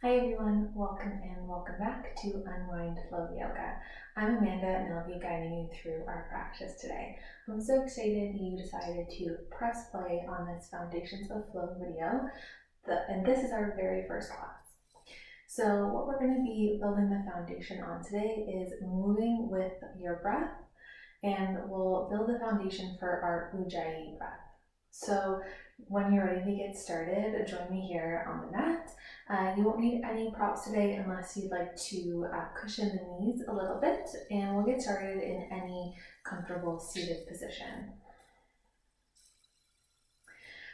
Hi everyone, welcome and welcome back to Unwind Flow Yoga. I'm Amanda and I'll be guiding you through our practice today. I'm so excited you decided to press play on this Foundations of Flow video, and this is our very first class. So what we're going to be building the foundation on today is moving with your breath, and we'll build the foundation for our ujjayi breath. So when you're ready to get started, join me here on the mat. You won't need any props today unless you'd like to cushion the knees a little bit, and we'll get started in any comfortable seated position.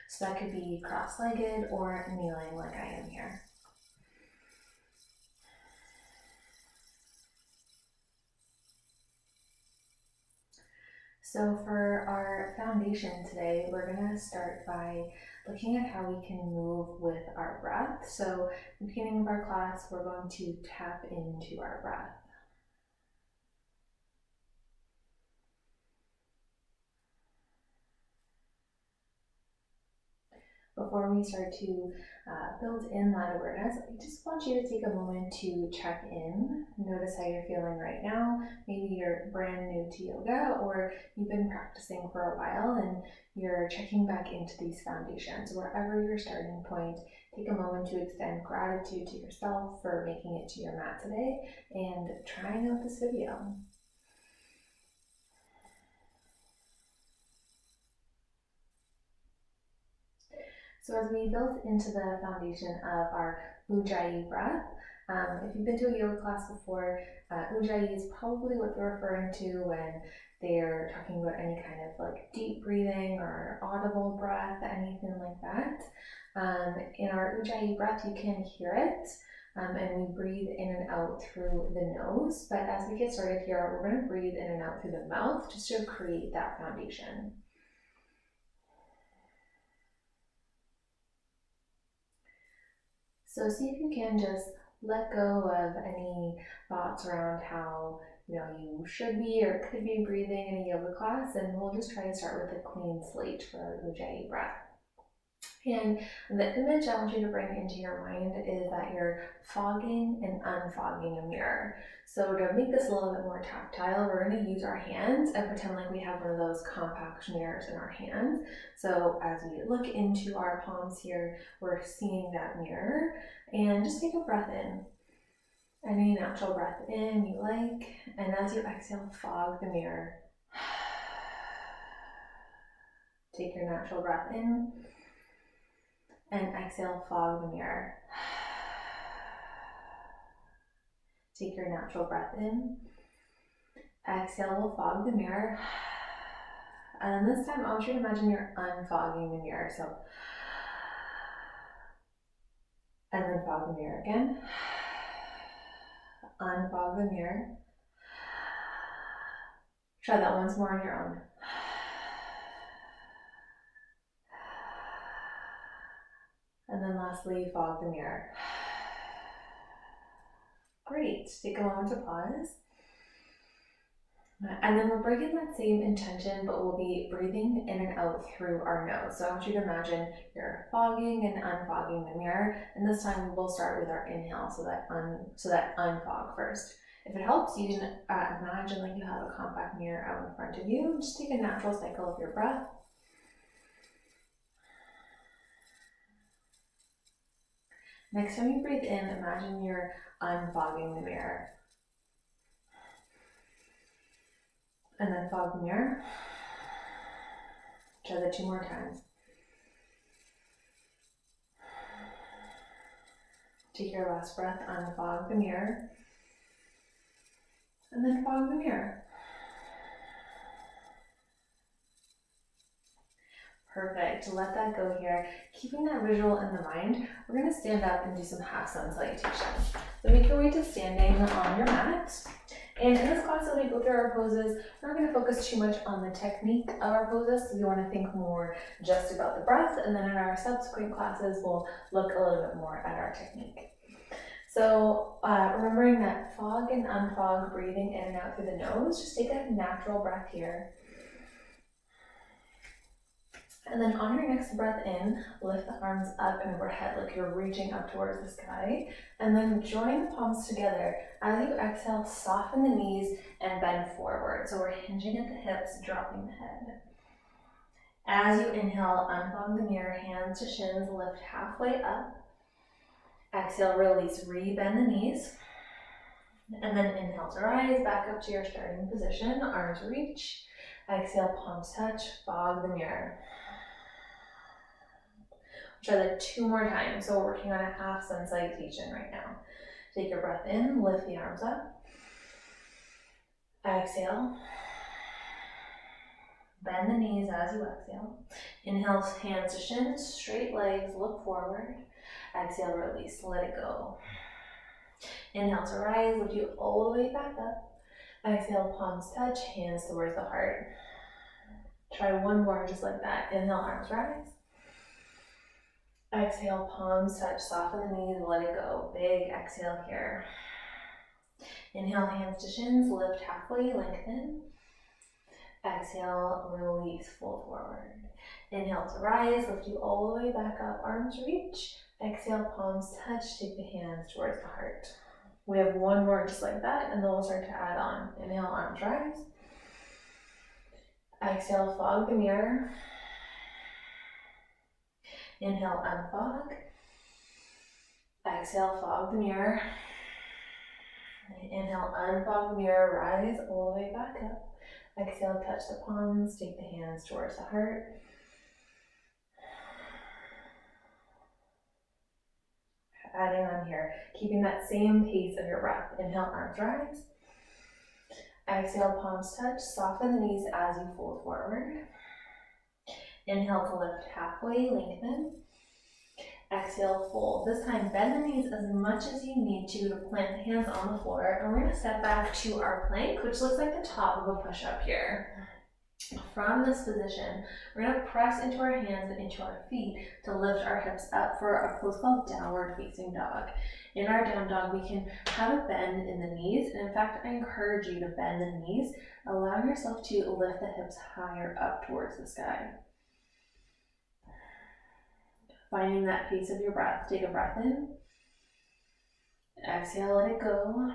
So that could be cross-legged or kneeling like I am here. So for our foundation today, we're going to start by looking at how we can move with our breath. So at the beginning of our class, we're going to tap into our breath. Before we start to build in that awareness, I just want you to take a moment to check in. Notice how you're feeling right now. Maybe you're brand new to yoga, or you've been practicing for a while and you're checking back into these foundations. Wherever your starting point, take a moment to extend gratitude to yourself for making it to your mat today and trying out this video. So as we built into the foundation of our ujjayi breath, if you've been to a yoga class before, ujjayi is probably what they're referring to when they're talking about any kind of like deep breathing or audible breath, anything like that. In our ujjayi breath, you can hear it, and we breathe in and out through the nose. But as we get started here, we're going to breathe in and out through the mouth just to create that foundation. So see if you can just let go of any thoughts around how you should be or could be breathing in a yoga class, and we'll just try to start with a clean slate for our ujjayi breath. And the image I want you to bring into your mind is that you're fogging and unfogging a mirror. So to make this a little bit more tactile, we're going to use our hands and pretend like we have one of those compact mirrors in our hands. So as we look into our palms here, we're seeing that mirror, and just take a breath in. Any natural breath in you like, and as you exhale, fog the mirror. Take your natural breath in, and exhale, fog the mirror. Take your natural breath in, exhale, we'll fog the mirror. And this time I want you to imagine you're unfogging the mirror. So, and then fog the mirror again. Unfog the mirror. Try that once more on your own. And then lastly, fog the mirror. Great, take a moment to pause. And then we're bringing that same intention, but we'll be breathing in and out through our nose. So I want you to imagine you're fogging and unfogging the mirror, and this time we'll start with our inhale, so that unfog first. If it helps, you can imagine like you have a compact mirror out in front of you. Just take a natural cycle of your breath. Next time you breathe in, imagine you're unfogging the mirror. And then fog the mirror. Try that 2 more times. Take your last breath, unfog the mirror. And then fog the mirror. Perfect, let that go here. Keeping that visual in the mind, we're going to stand up and do some half sun salutations. So make your way to standing on your mat. And in this class, as we go through our poses, we're not going to focus too much on the technique of our poses. So you want to think more just about the breath. And then in our subsequent classes, we'll look a little bit more at our technique. So remembering that fog and unfog, breathing in and out through the nose, just take a natural breath here. And then on your next breath in, lift the arms up and overhead like you're reaching up towards the sky. And then join the palms together. As you exhale, soften the knees and bend forward. So we're hinging at the hips, dropping the head. As you inhale, unfog the mirror, hands to shins, lift halfway up. Exhale, release, rebend the knees. And then inhale to rise, back up to your starting position, arms reach. Exhale, palms touch, fog the mirror. Try that 2 more times. So we're working on a half sun salutation right now. Take your breath in, lift the arms up. Exhale. Bend the knees as you exhale. Inhale, hands to shins, straight legs, look forward. Exhale, release, let it go. Inhale to rise, lift you all the way back up. Exhale, palms touch, hands towards the heart. Try 1 more just like that. Inhale, arms rise. Exhale, palms touch, soften the knees, let it go. Big exhale here. Inhale, hands to shins, lift halfway, lengthen. Exhale, release, fold forward. Inhale to rise, lift you all the way back up, arms reach. Exhale, palms touch, take the hands towards the heart. We have 1 more just like that, and then we'll start to add on. Inhale, arms rise. Exhale, fog the mirror. Inhale, unfog. Exhale, fog the mirror. Inhale, unfog the mirror, rise all the way back up. Exhale, touch the palms, take the hands towards the heart. Adding on here, keeping that same pace of your breath. Inhale, arms rise. Exhale, palms touch, soften the knees as you fold forward. Inhale to lift halfway, lengthen. Exhale, fold. This time, bend the knees as much as you need to plant the hands on the floor. And we're going to step back to our plank, which looks like the top of a push-up here. From this position, we're going to press into our hands and into our feet to lift our hips up for a pose called downward facing dog. In our down dog, we can have a bend in the knees. And in fact, I encourage you to bend the knees, allowing yourself to lift the hips higher up towards the sky. Finding that pace of your breath. Take a breath in. Exhale, let it go.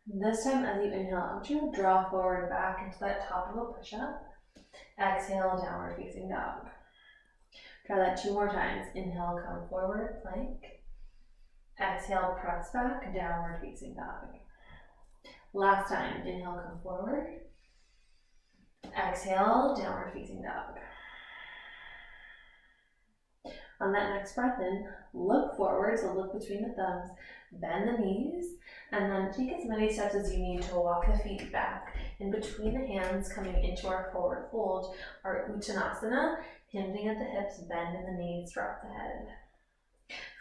This time as you inhale, I want you to draw forward back into that top of a push-up. Exhale, downward facing dog. Try that 2 more times. Inhale, come forward, plank. Exhale, press back, downward facing dog. Last time, inhale, come forward. Exhale, downward facing dog. On that next breath in, look forward, so look between the thumbs, bend the knees, and then take as many steps as you need to walk the feet back. In between the hands, coming into our forward fold, our Uttanasana, hinging at the hips, bend in the knees, drop the head.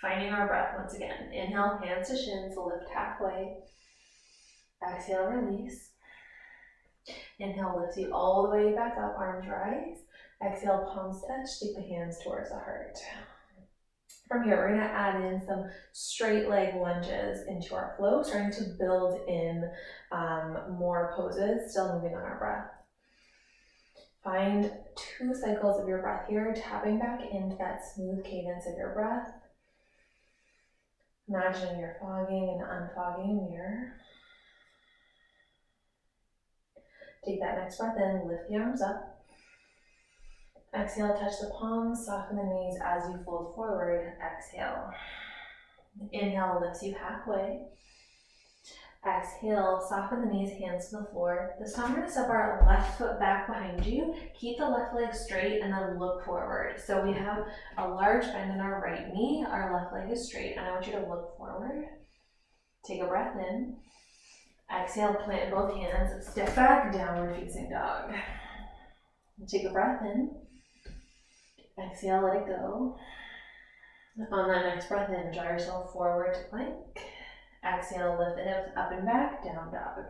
Finding our breath once again. Inhale, hands to shins, lift halfway. Exhale, release. Inhale, lifts you all the way back up, arms rise. Exhale, palms touch, take the hands towards the heart. From here, we're going to add in some straight leg lunges into our flow, starting to build in more poses, still moving on our breath. Find 2 cycles of your breath here, tapping back into that smooth cadence of your breath. Imagining you're fogging and unfogging a mirror. Take that next breath in, lift the arms up. Exhale, touch the palms, soften the knees as you fold forward. Exhale. Inhale, lifts you halfway. Exhale, soften the knees, hands to the floor. This time we're going to step our left foot back behind you. Keep the left leg straight and then look forward. So we have a large bend in our right knee. Our left leg is straight and I want you to look forward. Take a breath in. Exhale, plant both hands. Step back, downward facing dog. Take a breath in. Exhale, let it go. On that next breath in, draw yourself forward to plank. Exhale, lift the hips up and back, down dog.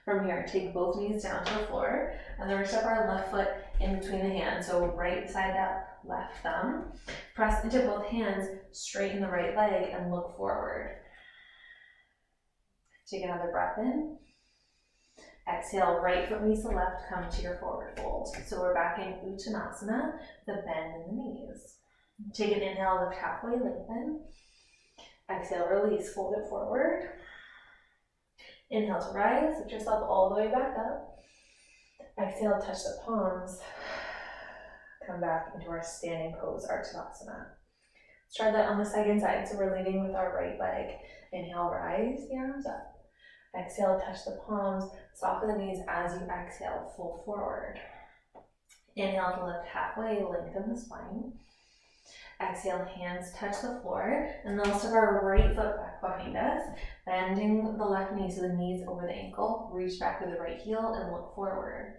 From here, take both knees down to the floor, and then we step our left foot in between the hands. So right beside that left thumb. Press into both hands, straighten the right leg, and look forward. Take another breath in. Exhale, right foot meets the left, come to your forward fold. So we're back in Uttanasana, the bend in the knees. Take an inhale, lift halfway, lengthen. Exhale, release, fold it forward. Inhale to rise, lift yourself all the way back up. Exhale, touch the palms. Come back into our standing pose, Ardhasana. Let's try that on the second side. So we're leading with our right leg. Inhale, rise the arms up. Exhale, touch the palms, soften the knees as you exhale, fold forward. Inhale to lift halfway, lengthen the spine. Exhale, hands touch the floor, and then we'll step our right foot back behind us, bending the left knee so the knee's over the ankle. Reach back with the right heel and look forward.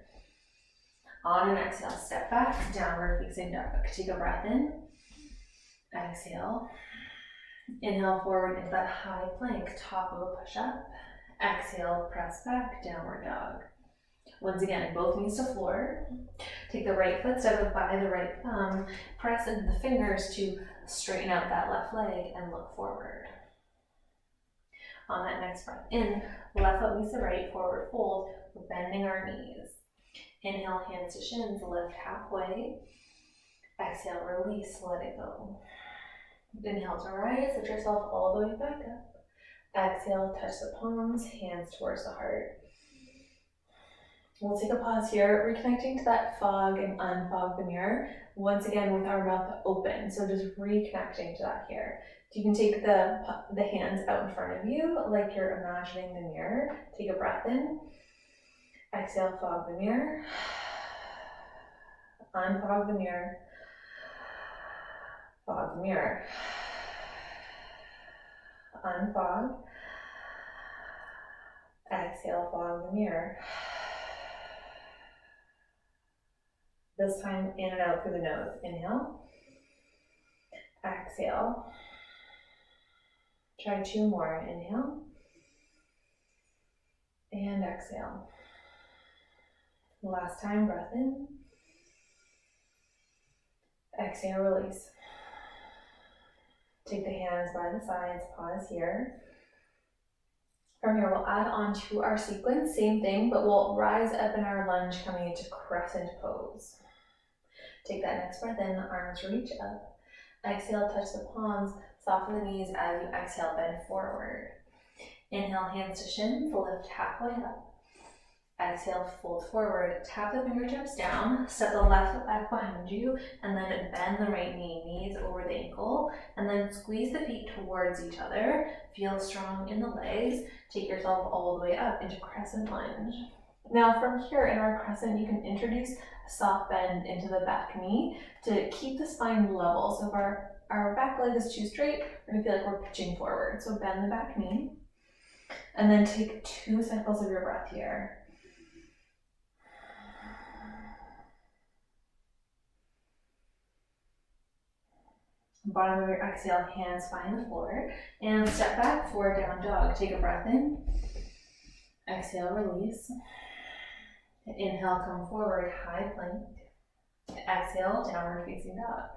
On an exhale, step back, downward facing dog. Take a breath in. Exhale. Inhale forward into that high plank, top of a push-up. Exhale, press back, downward dog. Once again, both knees to floor. Take the right foot, step it by the right thumb, press into the fingers to straighten out that left leg and look forward. On that next breath in, left foot meets the right, forward fold, we're bending our knees. Inhale, hands to shins, lift halfway. Exhale, release, let it go. Inhale to rise, lift yourself all the way back up. Exhale, touch the palms, hands towards the heart. We'll take a pause here, reconnecting to that fog and unfog the mirror. Once again with our mouth open, so just reconnecting to that here. You can take the hands out in front of you like you're imagining the mirror. Take a breath in. Exhale, fog the mirror. Unfog the mirror. Fog the mirror. Unfog. Exhale, fog the mirror. This time in and out through the nose. Inhale. Exhale. Try two more. Inhale. And exhale. Last time, breath in. Exhale, release. Take the hands by the sides, pause here. From here, we'll add on to our sequence, same thing, but we'll rise up in our lunge coming into crescent pose. Take that next breath in, arms reach up. Exhale, touch the palms, soften the knees as you exhale, bend forward. Inhale, hands to shins, lift halfway up. Exhale, fold forward, tap the fingertips down, step the left foot back behind you, and then bend the right knee, knees over the ankle, and then squeeze the feet towards each other. Feel strong in the legs. Take yourself all the way up into crescent lunge. Now from here in our crescent, you can introduce a soft bend into the back knee to keep the spine level. So if our back leg is too straight, we're gonna feel like we're pitching forward. So bend the back knee, and then take 2 cycles of your breath here. Bottom of your exhale, hands find the floor, and step back, forward down dog. Take a breath in. Exhale, release. Inhale, come forward, high plank. Exhale, downward facing dog.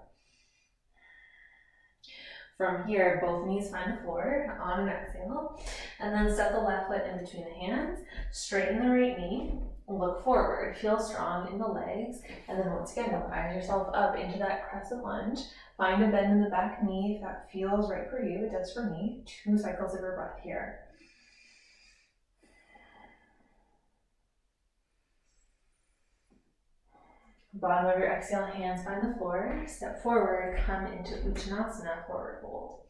From here, both knees find the floor on an exhale, and then step the left foot in between the hands, straighten the right knee, look forward, feel strong in the legs, and then once again, rise yourself up into that crescent lunge. Find a bend in the back knee if that feels right for you. It does for me. 2 cycles of your breath here. Bottom of your exhale, hands find the floor. Step forward, come into Uttanasana, forward fold.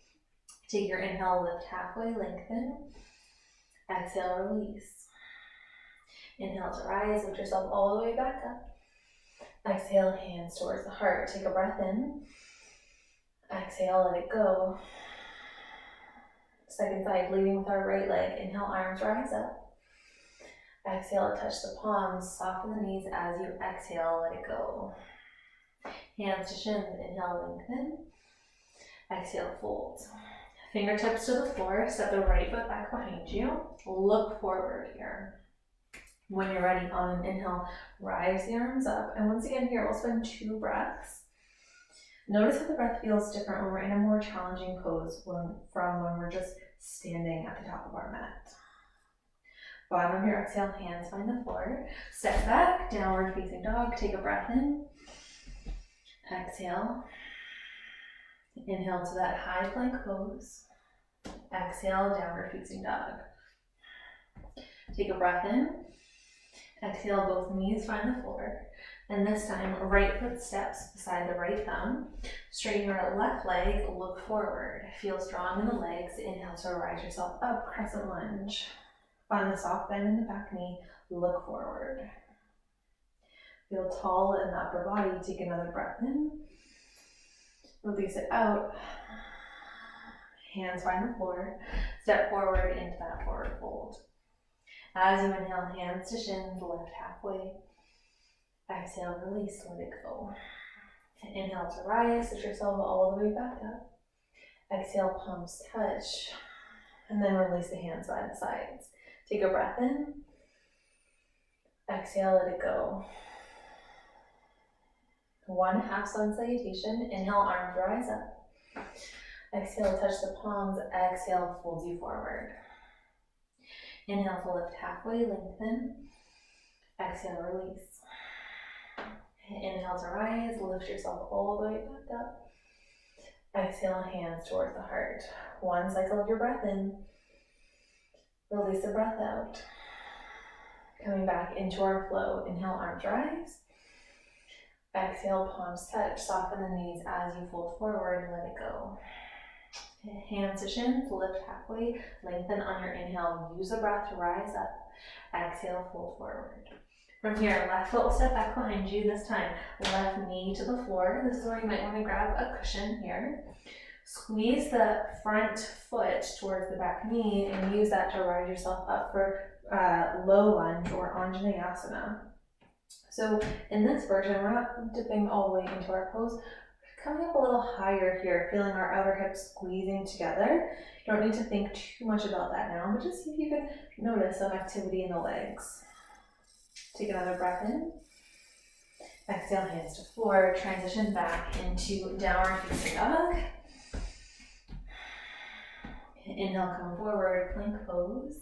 Take your inhale, lift halfway, lengthen. Exhale, release. Inhale to rise, lift yourself all the way back up. Exhale, hands towards the heart. Take a breath in. Exhale, let it go. Second side, leading with our right leg. Inhale, arms rise up. Exhale, touch the palms, soften the knees as you exhale, let it go. Hands to shins, inhale, lengthen. Exhale, fold. Fingertips to the floor, step the right foot back behind you. Look forward here. When you're ready, on an inhale, rise the arms up. And once again here, we'll spend 2 breaths. Notice how the breath feels different when we're in a more challenging pose from when we're just standing at the top of our mat. Bottom of your exhale, hands find the floor. Step back, downward facing dog. Take a breath in. Exhale. Inhale to that high plank pose. Exhale, downward facing dog. Take a breath in. Exhale, both knees find the floor. And this time, right foot steps beside the right thumb. Straighten your left leg, look forward. Feel strong in the legs. Inhale to rise yourself up, crescent lunge. Find the soft bend in the back knee, look forward. Feel tall in the upper body. Take another breath in. Release it out. Hands find the floor. Step forward into that forward fold. As you inhale, hands to shins, lift halfway. Exhale, release, let it go. Inhale to rise, lift yourself all the way back up. Exhale, palms touch. And then release the hands by the sides. Take a breath in. Exhale, let it go. One half sun salutation. Inhale, arms rise up. Exhale, touch the palms. Exhale, fold you forward. Inhale to lift halfway, lengthen. Exhale, release. Inhale to rise, lift yourself all the way back up. Exhale, hands towards the heart. One cycle of your breath in. Release the breath out. Coming back into our flow. Inhale, arms rise. Exhale, palms touch. Soften the knees as you fold forward. Let it go. Hands to shins. Lift halfway. Lengthen on your inhale. Use the breath to rise up. Exhale, fold forward. From here, left foot will step back behind you. This time, left knee to the floor. This is where you might want to grab a cushion here. Squeeze the front foot towards the back knee and use that to rise yourself up for low lunge or Anjaneyasana. So in this version, we're not dipping all the way into our pose. We're coming up a little higher here, feeling our outer hips squeezing together. You don't need to think too much about that now, but just see if you can notice some activity in the legs. Take another breath in. Exhale, hands to floor. Transition back into downward facing dog. Inhale, come forward, plank pose.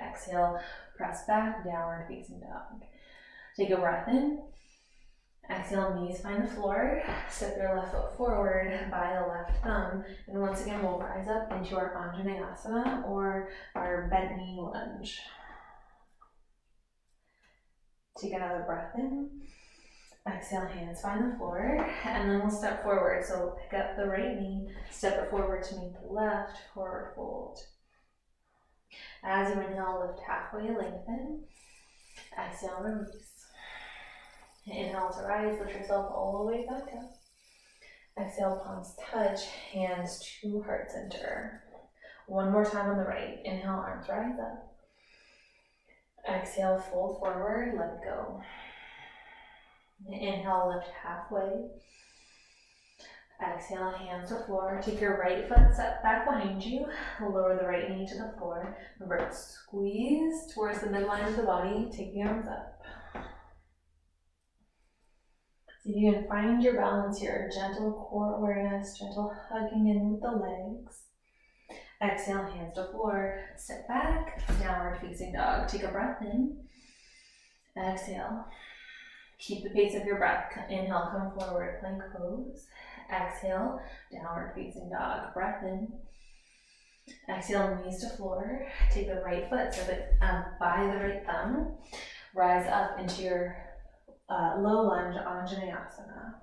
Exhale, press back, downward facing dog. Take a breath in. Exhale, knees find the floor. Step your left foot forward by the left thumb. And once again, we'll rise up into our Anjaneyasana or our bent knee lunge. Take another breath in. Exhale, hands find the floor, and then we'll step forward. So pick up the right knee, step it forward to meet the left, forward fold. As you inhale, lift halfway, lengthen. Exhale, release. Inhale to rise, lift yourself all the way back up. Exhale, palms touch, hands to heart center. One more time on the right. Inhale, arms rise up. Exhale, fold forward, let it go. Inhale, lift halfway. Exhale, hands to floor. Take your right foot step back behind you. Lower the right knee to the floor. Remember, squeeze towards the midline of the body. Take the arms up. See if you can find your balance here. Gentle core awareness, gentle hugging in with the legs. Exhale, hands to floor. Step back, downward facing dog. Take a breath in. Exhale. Keep the pace of your breath. Inhale, come forward, plank pose. Exhale, downward facing dog. Breath in. Exhale, knees to floor. Take the right foot, step it by the right thumb. Rise up into your low lunge Anjaneyasana.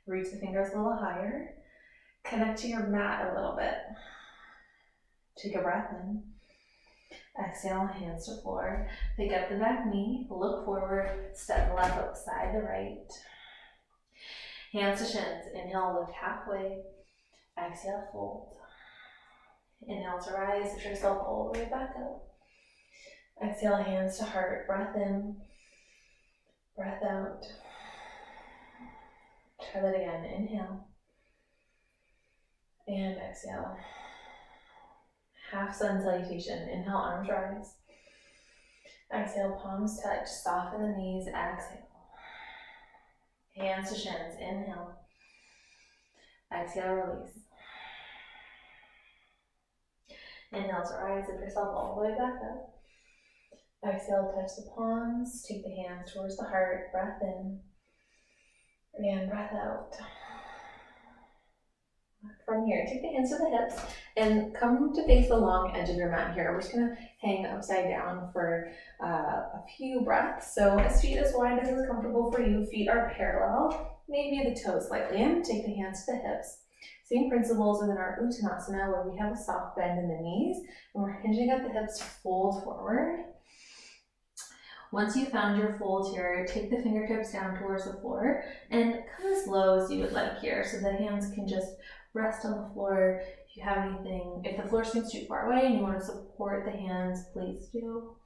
Reach the fingers a little higher. Connect to your mat a little bit. Take a breath in. Exhale, hands to floor. Pick up the back knee, look forward, step the left foot beside the right. Hands to shins. Inhale, lift halfway. Exhale, fold. Inhale to rise, lift yourself all the way back up. Exhale, hands to heart. Breath in, breath out. Try that again. Inhale. And exhale. Half sun salutation. Inhale, arms rise. Exhale, palms touch. Soften the knees. Exhale. Hands to shins. Inhale. Exhale, release. Inhale to rise, lift yourself all the way back up. Exhale, touch the palms, take the hands towards the heart, breath in, and breath out. From here, take the hands to the hips and come to face the long edge of your mat here. We're just gonna hang upside down for a few breaths. So feet as wide as is comfortable for you. Feet are parallel, maybe the toes slightly in. Take the hands to the hips. Same principles as in our Uttanasana, where we have a soft bend in the knees and we're hinging at the hips to fold forward. Once you've found your fold here, take the fingertips down towards the floor and come as low as you would like here. So the hands can just rest on the floor. If you have anything, if the floor seems too far away and you want to support the hands, please do.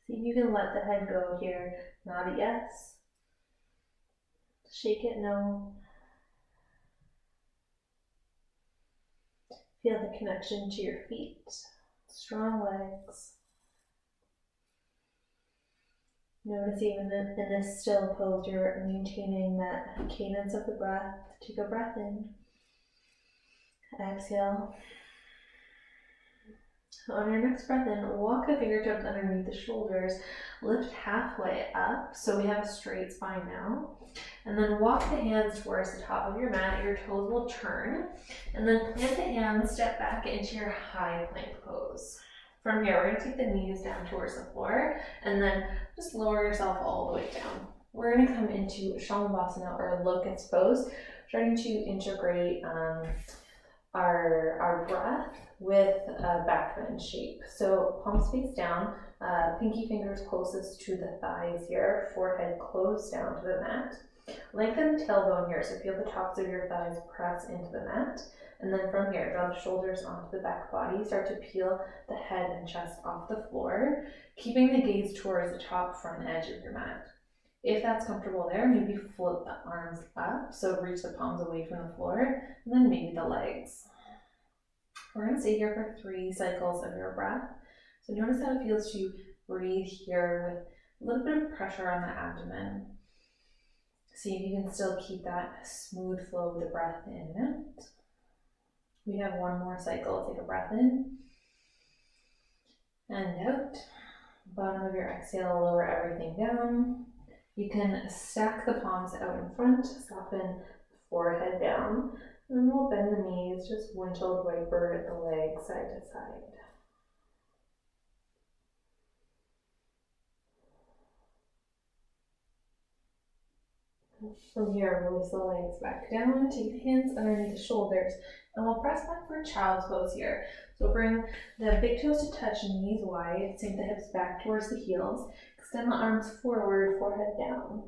See if you can let the head go here. Nod a yes. Shake it no. Feel the connection to your feet. Strong legs. Notice even in this still pose, you're maintaining that cadence of the breath. Take a breath in. Exhale. On your next breath in, walk the fingertips underneath the shoulders. Lift halfway up, so we have a straight spine now. And then walk the hands towards the top of your mat. Your toes will turn. And then plant the hands, step back into your high plank pose. From here, we're going to take the knees down towards the floor and then just lower yourself all the way down. We're going to come into Shalabhasana or locust pose, starting to integrate our breath with a back bend shape. So palms face down, pinky fingers closest to the thighs here, forehead close down to the mat. Lengthen the tailbone here, so feel the tops of your thighs press into the mat. And then from here, draw the shoulders onto the back body, start to peel the head and chest off the floor, keeping the gaze towards the top front edge of your mat. If that's comfortable there, maybe float the arms up, so reach the palms away from the floor, and then maybe the legs. We're going to stay here for 3 cycles of your breath. So notice how it feels to breathe here with a little bit of pressure on the abdomen. See if you can still keep that smooth flow of the breath in it. We have 1 more cycle. Take a breath in and out. Bottom of your exhale, lower everything down. You can stack the palms out in front, soften the forehead down, and then we'll bend the knees, just windshield wiper the legs side to side. From here, release the legs back down, take the hands underneath the shoulders, and we'll press back for child's pose here. So bring the big toes to touch, knees wide, sink the hips back towards the heels, extend the arms forward, forehead down.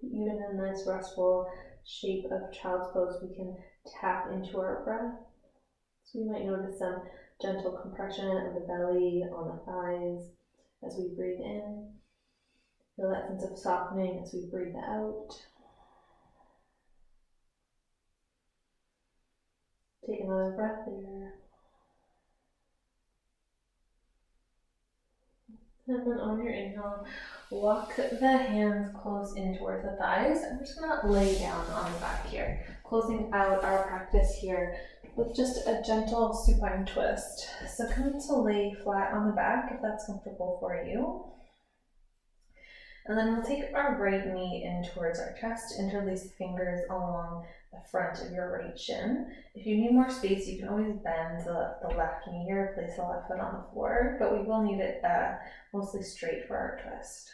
Even in this restful shape of child's pose, we can tap into our breath. So you might notice some gentle compression of the belly on the thighs as we breathe in. Feel that sense of softening as we breathe out. Take another breath there. And then on your inhale, walk the hands close in towards the thighs. And we're just gonna lay down on the back here, closing out our practice here with just a gentle supine twist. So come to lay flat on the back if that's comfortable for you. And then we'll take our right knee in towards our chest, interlace the fingers along the front of your right shin. If you need more space, you can always bend the left knee here, place the left foot on the floor, but we will need it mostly straight for our twist.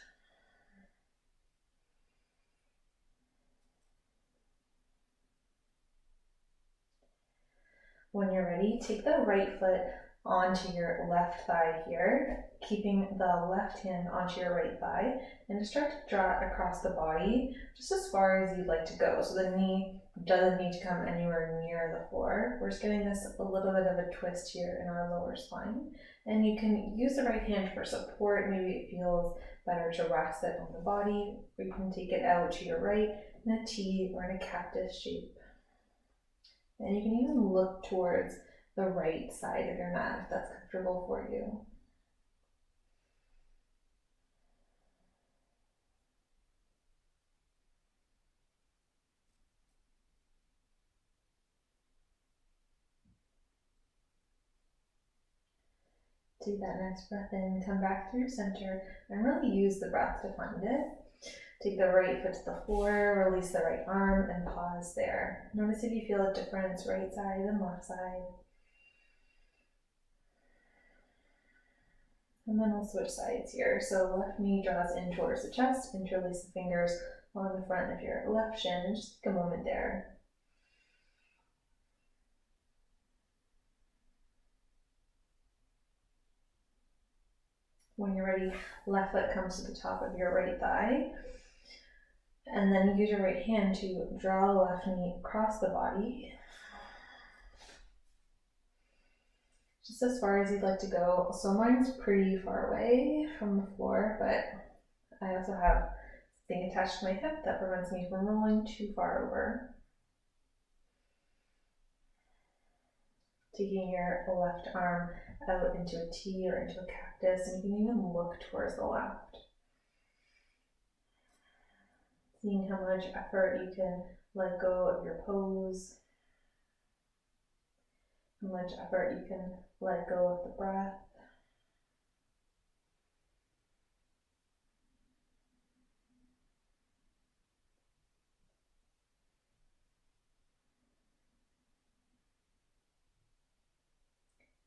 When you're ready, take the right foot onto your left thigh here, keeping the left hand onto your right thigh, and just start to draw it across the body just as far as you'd like to go. So the knee doesn't need to come anywhere near the floor. We're just getting this a little bit of a twist here in our lower spine. And you can use the right hand for support. Maybe it feels better to rest it on the body, or you can take it out to your right in a T or in a cactus shape. And you can even look towards the right side of your mat if that's comfortable for you. Take that next breath in, come back through center, and really use the breath to find it. Take the right foot to the floor, release the right arm, and pause there. Notice if you feel a difference, right side and left side. And then we'll switch sides here. So left knee draws in towards the chest, interlace the fingers on the front of your left shin. Just take a moment there. When you're ready, left foot comes to the top of your right thigh. And then use your right hand to draw the left knee across the body. Just as far as you'd like to go. So mine's pretty far away from the floor, but I also have something attached to my hip that prevents me from rolling too far over. Taking your left arm out into a T or into a cactus, and you can even look towards the left. Seeing how much effort you can let go of your pose, how much effort you can let go of the breath.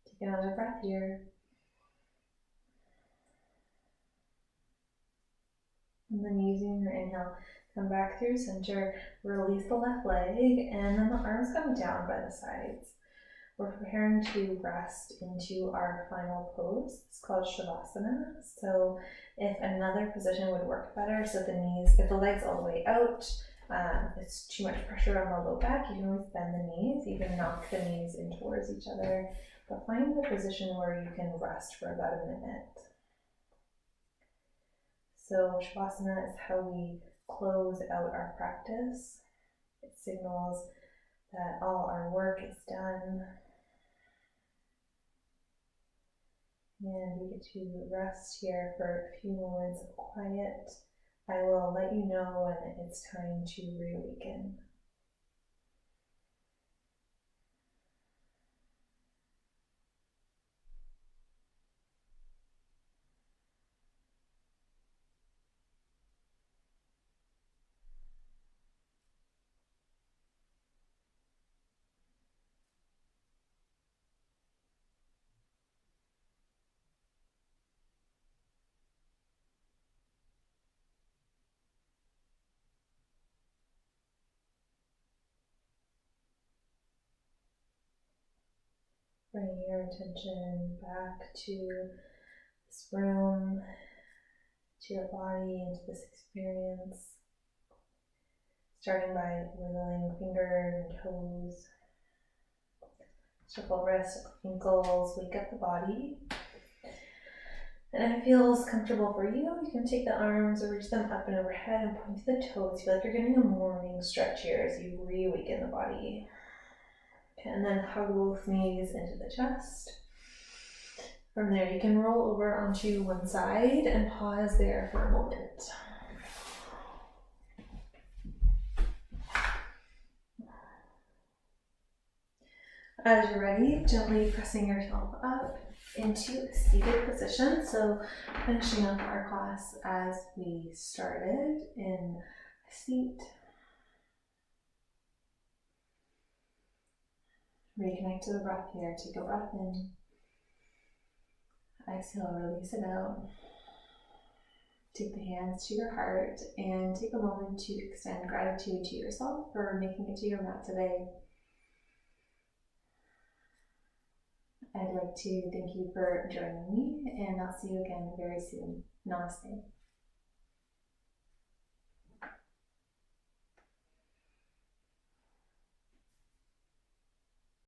Take another breath here. And then using your inhale, come back through center, release the left leg, and then the arms come down by the sides. We're preparing to rest into our final pose. It's called Shavasana. So if another position would work better, so the knees, if the leg's all the way out, it's too much pressure on the low back, you can always bend the knees, you can knock the knees in towards each other, but find the position where you can rest for about a minute. So Shavasana is how we close out our practice. It signals that all our work is done. And we get to rest here for a few moments of quiet. I will let you know when it's time to reawaken. Bringing your attention back to this room, to your body, into this experience. Starting by wiggling fingers and toes. Shuffle wrists, ankles, wake up the body. And if it feels comfortable for you, you can take the arms or reach them up and overhead and point to the toes. Feel like you're getting a morning stretch here as you reawaken the body. And then hug both knees into the chest. From there, you can roll over onto one side and pause there for a moment. As you're ready, gently pressing yourself up into a seated position. So finishing up our class as we started in a seat. Reconnect to the breath here. Take a breath in. Exhale, release it out. Take the hands to your heart and take a moment to extend gratitude to yourself for making it to your mat today. I'd like to thank you for joining me, and I'll see you again very soon. Namaste.